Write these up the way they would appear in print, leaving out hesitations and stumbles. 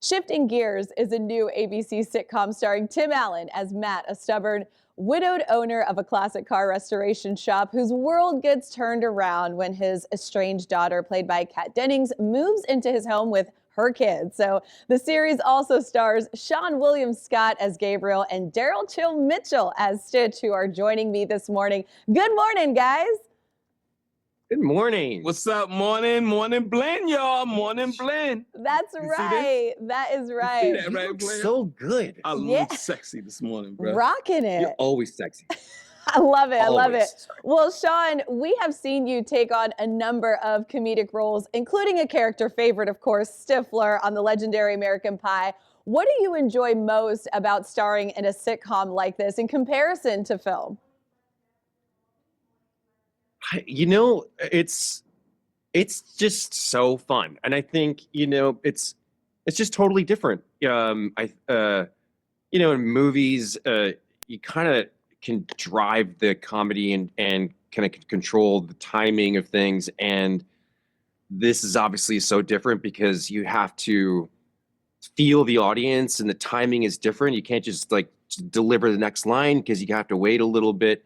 Shifting Gears is a new ABC sitcom starring Tim Allen as Matt, a stubborn, widowed owner of a classic car restoration shop whose world gets turned around when his estranged daughter, played by Kat Dennings, moves into his home with her kids. So the series also stars Seann William Scott as Gabriel and Daryl Mitchell as Stitch, who are joining me this morning. Good morning, guys. Good morning. What's up? Morning blend, y'all. Morning blend. That's right. That is right. You see that, You right, look Blair? so good. I Yeah. look sexy this morning, bro. Rocking it. You're always sexy. I love it. I love it. Always. Well, Seann, we have seen you take on a number of comedic roles, including a character favorite, of course, Stifler on the legendary American Pie. What do you enjoy most about starring in a sitcom like this in comparison to film? You know, it's just so fun, and I think it's just totally different. In movies, you kind of can drive the comedy and kind of control the timing of things, and this is obviously so different because you have to feel the audience, and the timing is different. You can't just deliver the next line because you have to wait a little bit.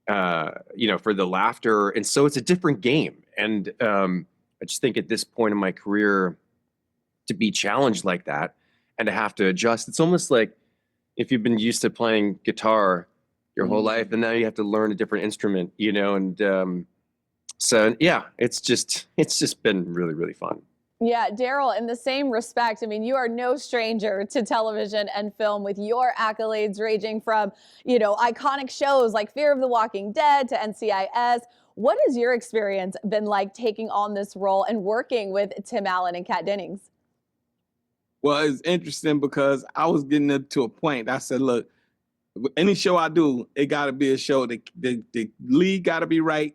For the laughter. And so it's a different game. And I just think at this point in my career, to be challenged like that and to have to adjust, it's almost like if you've been used to playing guitar your whole life and now you have to learn a different instrument, and so yeah, it's just been really, really fun. Yeah, Daryl, in the same respect, I mean, you are no stranger to television and film with your accolades ranging from, iconic shows like Fear of the Walking Dead to NCIS. What has your experience been like taking on this role and working with Tim Allen and Kat Dennings? Well, it's interesting because I was getting up to a point. I said, look, any show I do, it got to be a show that the lead got to be right,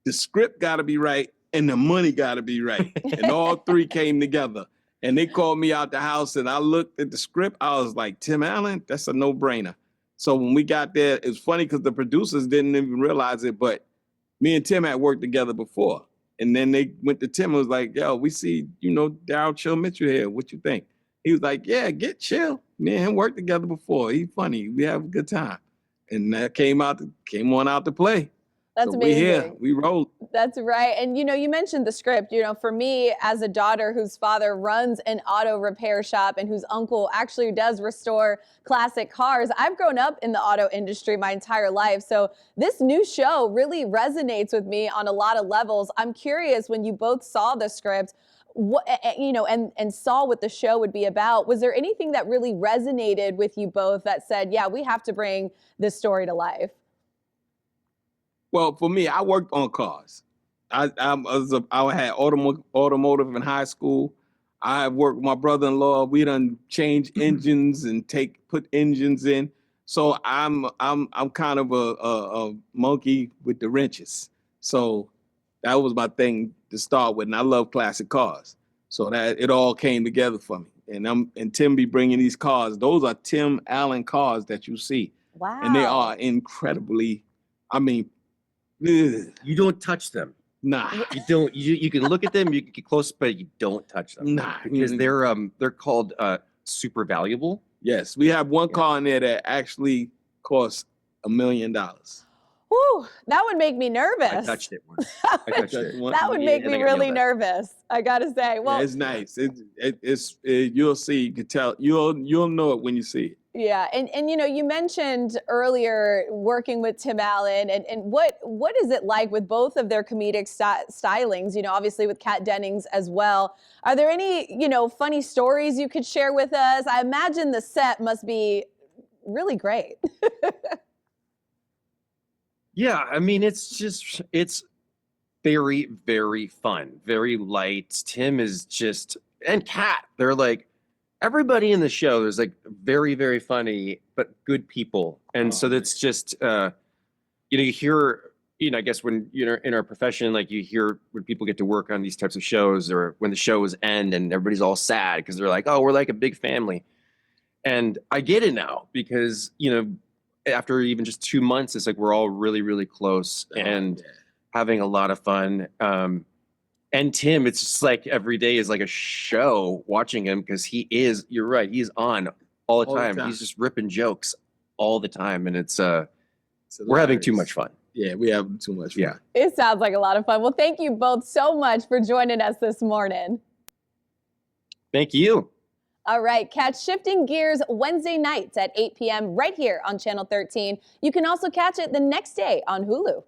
the script got to be right, and the money got to be right. And all three came together. And they called me out the house, and I looked at the script. I was like, Tim Allen, that's a no-brainer. So when we got there, it's funny because the producers didn't even realize it, but me and Tim had worked together before. And then they went to Tim and was like, yo, we see, Daryl Mitchell here. What you think? He was like, yeah, get Chill. Me and him worked together before. He's funny. We have a good time. And that came on out to play. That's so amazing. We here, we rolled. That's right. And you mentioned the script. For me, as a daughter whose father runs an auto repair shop and whose uncle actually does restore classic cars, I've grown up in the auto industry my entire life. So this new show really resonates with me on a lot of levels. I'm curious, when you both saw the script, and saw what the show would be about, was there anything that really resonated with you both that said, yeah, we have to bring this story to life? Well, for me, I worked on cars. I had automotive in high school. I worked with my brother-in-law. We done changed engines and put engines in. So I'm kind of a monkey with the wrenches. So that was my thing to start with, and I love classic cars. So that it all came together for me. And Tim be bringing these cars. Those are Tim Allen cars that you see. Wow. And they are incredibly, You don't touch them. Nah. You don't. You can look at them, you can get close, but you don't touch them. Nah. Because they're called super valuable. Yes, we have one car in there that actually costs $1 million. Whew, that would make me nervous. I touched it once. I touched it. That would make me really nervous, I gotta say. Well, yeah, it's nice. You'll see. You can tell. You'll know it when you see it. Yeah, and you mentioned earlier working with Tim Allen, and what is it like with both of their comedic stylings? Obviously with Kat Dennings as well. Are there any funny stories you could share with us? I imagine the set must be really great. Yeah, I mean, it's very, very fun, very light. Tim is and Kat, they're like, everybody in the show is like very, very funny, but good people. And so that's just, you hear, I guess when you're in our profession, like you hear when people get to work on these types of shows or when the shows end and everybody's all sad because they're like, oh, we're like a big family. And I get it now because, after even just 2 months, it's like we're all really, really close and having a lot of fun. And Tim, it's just like every day is like a show watching him because you're right, he's on all the time. He's just ripping jokes all the time. And we're having too much fun. Yeah, we have too much fun. Yeah. It sounds like a lot of fun. Well, thank you both so much for joining us this morning. Thank you. All right, catch Shifting Gears Wednesday nights at 8 p.m. right here on Channel 13. You can also catch it the next day on Hulu.